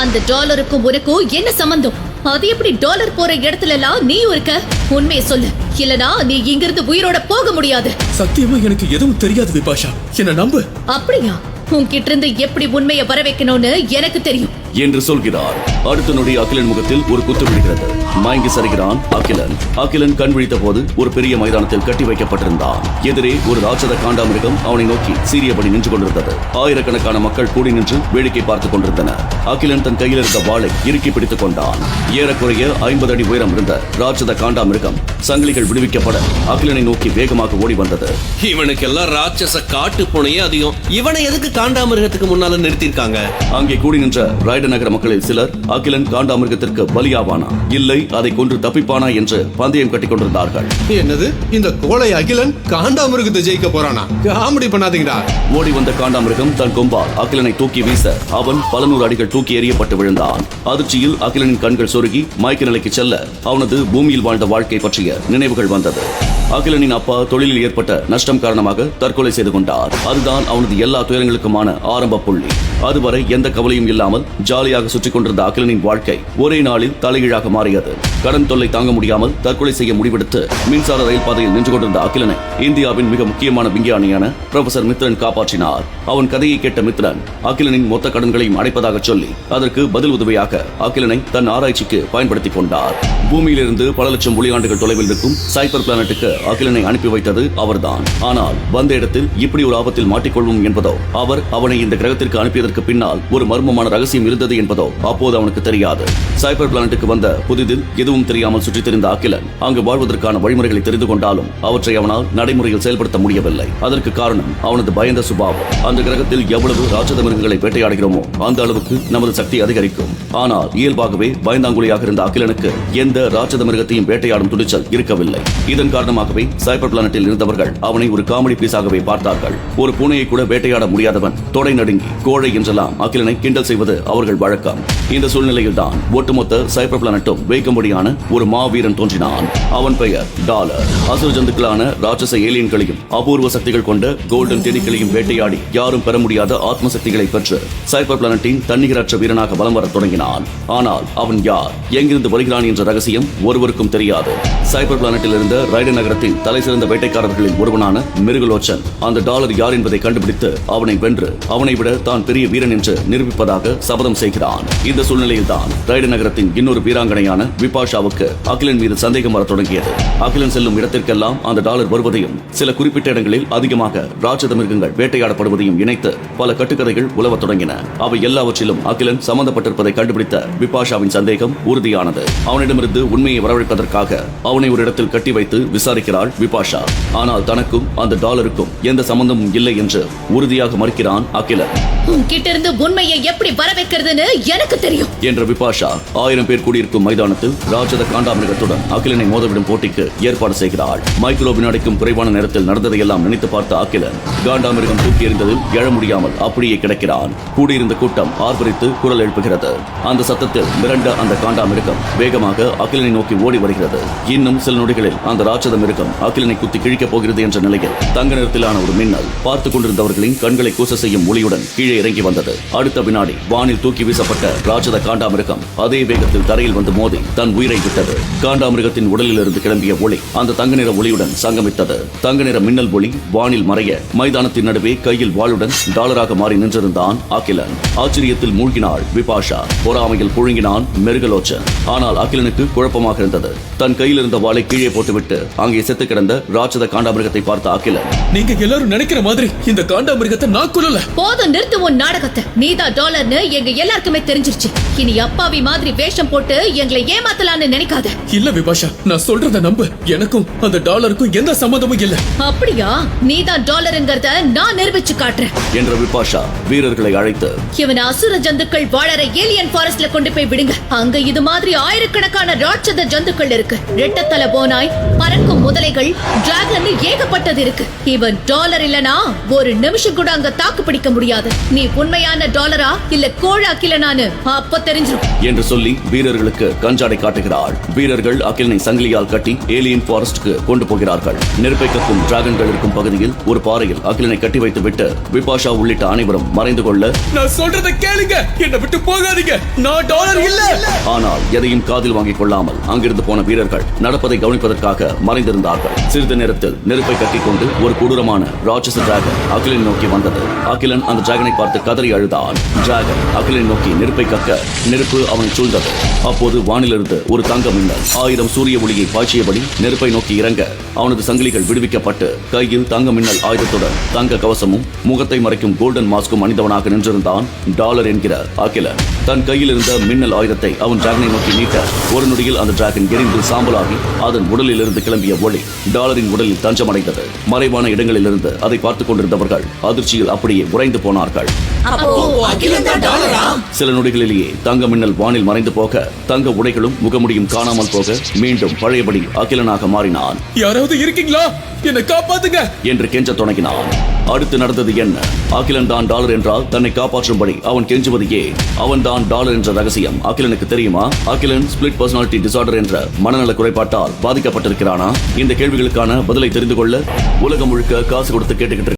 அந்த டாலருக்கும் உனக்கும் என்ன சம்பந்தம்? அது எப்படி டாலர் போற இடத்துல எல்லாம் நீயும் இருக்க? உண்மையை சொல்லு, இல்லனா நீ இங்கிருந்து உயிரோட போக முடியாது. சத்தியமா எனக்கு எதுவும் தெரியாது விபாஷா, என்ன நம்பு. அப்படியா? உன்கிட்ட இருந்து எப்படி உண்மையை வர வைக்கணும்னு எனக்கு தெரியும் என்று சொல்கிறார். அடுத்த நொடி அகிலன் முகத்தில் ஒரு குத்து விடுகிறது. மயங்கி சரிகிறான் அகிலன். அகிலன் கண் விழித்த போது ஒரு பெரிய மைதானத்தில் கட்டி வைக்கப்பட்டிருந்தான். எதிரே ஒரு ராட்சத காண்டாமிருகம் அவனை நோக்கி சீரியபடி நின்று கொண்டிருந்தது. ஆயிரக்கணக்கான மக்கள் கூடி நின்று வேடிக்கை பார்த்துக் கொண்டிருந்தனர். அகிலன் தன் கையில் இருந்த வாளை இறுக்கி பிடித்துக் கொண்டான். ஏறக்குறைய 50 அடி உயரம் இருந்த ராட்சத காண்டாமிருகம் சங்கிலிகள் விடுவிக்கப்பட அகிலனை நோக்கி வேகமாக ஓடி வந்தது. இவனுக்கெல்லாம் ராட்சச காட்டு பூனையே அதிகம். இவனை எதுக்கு காண்டாமிருகத்துக்கு முன்னால நிறுத்திருக்காங்க? அங்கே கூடி நின்ற ராய்டன் நகர மக்களில் சிலர் அகிலன் காண்டாமிருகத்திற்கு பலியாவானா இல்லை அதை கொன்று தப்பிப்பானா என்று பந்தயம் கட்டிக் கொண்டிருந்தார்கள். என்னது, இந்த கோழை அகிலன் காண்டாமிருகத்தை ஜெயிக்க போறானா? காமெடி பண்ணாதீங்கடா. ஓடி வந்த காண்டாமிருகம் தன் கொம்பால் அகிலனை தூக்கி வீச அவன் பல நூறு அடிகள் தூக்கி எறியப்பட்டு விழுந்தான். அதிர்ச்சியில் அகிலனின் கண்கள் சொருகி மயக்க நிலைக்கு செல்ல அவனது பூமியில் வாழ்ந்த வாழ்க்கை பற்றிய நினைவுகள் வந்தது. அகிலனின் அப்பா தொழிலில் ஏற்பட்ட நஷ்டம் காரணமாக தற்கொலை செய்து கொண்டார். அதுதான் அவனது எல்லா துயரங்களுக்குமான ஆரம்ப புள்ளி. அதுவரை எந்த கவலையும் இல்லாமல் ஜாலியாக சுற்றிக் கொண்டிருந்த அகிலனின் வாழ்க்கை ஒரே நாளில் தலைகீழாக மாறியது. கடன் தொல்லை தாங்க முடியாமல் தற்கொலை செய்ய முடிவெடுத்து மின்சார ரயில் பாதையில் நின்று கொண்டிருந்த அகிலனை இந்தியாவின் மிக முக்கியமான விஞ்ஞானியான புரொஃபசர் மித்ரன் காப்பாற்றினார். அவன் கதையை கேட்ட மித்ரன் அகிலனின் மொத்த கடன்களையும் அடைப்பதாக சொல்லி அதற்கு பதில் உதவியாக அகிலனை தன் ஆராய்ச்சிக்கு பயன்படுத்திக் கொண்டார். பூமியிலிருந்து பல லட்சம் ஒளியாண்டுகள் தொலைவில் இருக்கும் சைபர் பிளானட்டுக்கு அகிலனை அனுப்பி வைத்தது அவர்தான். ஆனால் வந்த இடத்தில் இப்படி ஒரு ஆபத்தில் மாட்டிக்கொள்வோம் என்பதோ அவர் அவனை இந்த கிரகத்திற்கு அனுப்பியதற்கு பின்னால் ஒரு மர்மமான ரகசியம் இருந்தது என்பதோ அப்போது அவனுக்கு தெரியாது. சைபர் பிளானட்டுக்கு வந்த புதிதில் எதுவும் தெரியாமல் சுற்றித் திரிந்த அகிலன் அங்கு வாழ்வதற்கான வழிமுறைகளை தெரிந்து கொண்டாலும் அவற்றை அவனால் நடைமுறையில் செயல்படுத்த முடியவில்லை. அதற்கு காரணம் அவனது பயந்த சுபாவம். அந்த கிரகத்தில் எவ்வளவு ராட்சத மிருகங்களை வேட்டையாடுகிறோமோ அந்த அளவுக்கு நமது சக்தி அதிகரிக்கும். ஆனால் இயல்பாகவே பயந்தாங்குழியாக இருந்த அகிலனுக்கு எந்த ராட்சத மிருகத்தையும் வேட்டையாடும் துணிச்சல் இருக்கவில்லை. இதன் காரணமாகவே சைபர் பிளானட்டில் இருந்தவர்கள் அவனை ஒரு காமெடி பீஸாகவே பார்த்தார்கள். ஒரு பூனையை கூட வேட்டையாட முடியாதவன் தொடை நடுங்கி கோழை என்றெல்லாம் அகிலனை கிண்டல் செய்வது அவர்கள் வழக்கம். இந்த சூழ்நிலையில் தான் ஒட்டுமொத்த சைபர் பிளானட்டும் வைக்கும்படியான ஒரு மாவீரன் தோன்றினான். அவன் பெயர் டாலர். அசுர ஜந்துக்களான ராட்சச ஏலியன்களையும் அபூர்வ சக்திகள் கொண்ட கோல்டன் டெனிக்களையும் வேட்டையாடி யாரும் பெற முடியாத ஆத்ம சக்திகளை பெற்று சைபர் பிளானட்டின் தன்னிகரற்ற வீரனாக வலம் வர தொடங்கினான். ஆனால் அவன் யார், எங்கிருந்து வருகிறான் என்ற ரகசியம் ஒருவருக்கும் தெரியாது. சைபர் பிளானட்டில் இருந்த ரைடன் நகரத்தின் தலை சிறந்த வேட்டைக்காரர்களில் ஒருவனான மிருகலோச்சன் அந்த டாலர் யார் என்பதை கண்டுபிடித்து அவனை வென்று அவனை விட தான் பெரிய வீரன் என்று நிரூபிப்பதாக சபதம் செய்கிறான். இந்த சூழ்நிலையில் தான் ரைடன் நகரத்தின் இன்னொரு வீராங்கனையான விபாஷாவுக்கு அகிலன் மீது சந்தேகம் வர தொடங்கியது. அகிலன் செல்லும் இடத்திற்கெல்லாம் அந்த டாலர் வருவதையும் சில குறிப்பிட்ட இடங்களில் அதிகமாக ராட்சத மிருகங்கள் வேட்டையாடப்படுவதையும் இணைத்து பல கட்டுக்கதைகள் உலவத் தொடங்கின. அவை எல்லாவற்றிலும் அகிலன் சம்பந்தப்பட்டிருப்பதை கண்டுபிடித்த விபாஷாவின் சந்தேகம் உறுதியானது. அவனிடமிருந்து உண்மையை வரவழைப்பதற்காக அவனை ஒரு இடத்தில் கட்டி வைத்து விசாரிக்கிறாள் விபாஷா. ஆனால் தனக்கும் அந்த டாலருக்கும் எந்த சம்பந்தமும் இல்லை என்று உறுதியாக மறுக்கிறான் அகிலன். உன்கிட்ட இருந்து உண்மையை எப்படி வர வைக்கிறதுன்னு எனக்கு தெரியும் என்ற விபாஷா 1000 பேர் கூடியிருக்கும் மைதானத்தில் ராட்சத காண்டாமிருகத்துடன் அகிலனை மோதவிடும் போட்டிக்கு ஏற்பாடு செய்கிறாள். மைக்ரோ வினாடிக்கும் குறைவான நேரத்தில் நடந்ததையெல்லாம் நினைத்து பார்த்த அகிலன் காண்டாமிருகம் தூக்கி எறிந்ததில் எழ முடியாமல் அப்படியே கிடக்கிறான். கூடியிருந்த கூட்டம் ஆர்ப்பரித்து குரல் எழுப்புகிறது. அந்த சத்தத்தில் மிரண்ட அந்த காண்டாமிருகம் வேகமாக அகிலனை நோக்கி ஓடி வருகிறது. இன்னும் சில நொடிகளில் அந்த ராட்சத மிருகம் அகிலனை குத்தி கிழிக்கப் போகிறது என்ற நிலையில் தங்க நிறத்திலான ஒரு மின்னல் பார்த்துக் கொண்டிருந்தவர்களின் கண்களை கூச செய்யும் ஒளியுடன் கீழே இறங்கி வந்தது. அடுத்த வினாடி வானில் தூக்கி வீசப்பட்ட ராட்சத காண்டாமிருகம் அதே வேகத்தில் தரையில் வந்து மோதி தன் உயிரை விட்டது. காண்டாமிருகத்தின் உடலில் இருந்து கிளம்பிய ஒளி அந்த தங்க நிற ஒளியுடன் சங்கமித்தது. தங்க நிற மின்னல் ஒளி வானில் மறைய மைதானத்தின் நடுவே கையில் வாளுடன் டாலராக மாறி நின்றிருந்தான் அகிலன். ஆச்சரியத்தில் மூழ்கினாள் விபாஷா. பொறாமையில் புழுங்கினான் மிருகலோச்சன். ஆனால் அகிலனுக்கு குழப்பமாக இருந்தது. தன் கையில் இருந்த வாளை கீழே போட்டுவிட்டு அங்கே செத்து கிடந்த ராட்சத காண்டாமிருகத்தை பார்த்த அகிலன், நீங்க எல்லாரும் நினைக்கிற மாதிரி இந்த காண்டாமிருகத்தை நான் கொல்லல. போதும், நிறுத்து உன் நாடகத்தை. நீதான் டாலர்னு எங்க எல்லாருக்குமே தெரிஞ்சிருச்சு. இனி அப்பாவி மாதிரி வேஷம் போட்டு எங்களை ஏமாத்தலான்னு நினைக்காத. இல்ல விபாஷா, நான் சொல்றத நம்பு. எனக்கும் அந்த டாலருக்கும் எந்த சம்பந்தமும் இல்ல. அப்படியா? நீதான் டாலருங்கிறத நான் நிரூபிச்சு காட்டுறேன் என்ற விபாஷா வீரர்களை அழைத்து, இவனை அசுர ஜந்துக்கள் வாழற ஏலியன் ஃபாரஸ்ட்ல கொண்டு போய் விடுங்க. அங்க இது மாதிரி ஆயிரக்கணக்கான ராட்சத ஜந்துக்கள் இருக்கு. ரெட்டத்தல போனாய், பறக்கும் முதலைகள், டிராகன் ஏகப்பட்டது இருக்கு. இவன் டாலர் இல்லனா ஒரு நிமிஷம் கூட அங்க தாக்கு பிடிக்க முடியாது. நீ உண்மையான டாலரா இல்ல கோழ அகிலனானு அப்ப தெரிஞ்சிரும் என்று சொல்லி வீரர்களுக்கு கஞ்சாடை காட்டுகிறாள். வீரர்கள் அகிலனை சங்கிலியால் கட்டி ஏலியன் ஃபாரஸ்டுக்கு கொண்டு போகிறார்கள். நெருப்பை கக்கும் டிராகன்கள் இருக்கும் பகுதியில் ஒரு பாறையில் அகிலனை கட்டி வைத்து விட்டு விபாஷா உள்ளிட்ட அனைவரும் மறைந்து கொள்ள, நான் சொல்றத கேளுங்க, என்னை விட்டு போகாதீங்க, நான் டாலர் இல்ல. ஆனால் எதையும் காதில் வாங்கிக் கொள்ளாமல் அங்கிருந்து போன வீரர்கள் நடப்பதை கவனிப்பதற்காக மறைந்திருந்தார்கள். சிறிது நேரத்தில் நெருப்பை கட்டிக் கொண்டு ஒரு கொடூரமான ராட்சச டிராகன் அகிலனை நோக்கி வந்தது. அகிலன் அந்த டிராகனை பார்த்து கதறி அழுதான். டிராகன் அகிலனை நோக்கி நெருப்பை கக்க நெருப்பு அவனை சூழ்ந்தது. அப்போது வானிலிருந்து ஒரு தங்க மின்னல் 1000 சூரிய ஒளியை பாய்ச்சியபடி நெருப்பை நோக்கி இறங்க அவனது சங்கிலிகள் விடுவிக்கப்பட்டு கையில் தங்க மின்னல் ஆயுதத்துடன் தங்க கவசமும் முகத்தை மறைக்கும் கோல்டன் மாஸ்கும் அணிந்தவனாக நின்றிருந்தான் டாலர் என்கிற அகிலன். தன் கையில் இருந்த மின்னல் ஆயுதத்தை அவன் டிராகனை நோக்கி நீட்ட ஒரு நொடியில் அந்த டிராகன் எரிந்து சாம்பலாகி அதன் உடலில் இருந்து கிளம்பிய ஒளி டாலரின் உடலில் தஞ்சமடைந்தது. மறைவான இடங்களிலிருந்து அதை பார்த்துக் கொண்டிருந்தவர்கள் அதிர்ச்சியில் அப்படியே உறைந்து போனார்கள். சில நொடிகளிலேயே தங்க மின்னல் வானில் மறைந்து போக தங்க உடைகளும் முகமுடியும் காணாமல் போக மீண்டும் பழையபடி அகிலனாக மாறினான். யாராவது இருக்கீங்களா, என்னை காப்பாத்துங்க என்று கெஞ்ச தொடங்கினான். அடுத்து நடந்தது என்ன? அகிலன் தான் டாலர் என்றால் தன்னை காப்பாற்றும்படி அவன் கெஞ்சுவது ஏன்? அவன் தான் டாலர் என்ற ரகசியம் அகிலனுக்கு தெரியுமா? அகிலன் ஸ்பிளிட் பர்சனாலிட்டி டிசார்டர் என்ற மனநல குறைபாட்டால் பாதிக்கப்பட்டிருக்கிறானா? இந்த கேள்விகளுக்கான பதிலை தெரிந்து கொள்ள உலகம் முழுக்க காசு கொடுத்து கேட்டுக்கிட்டு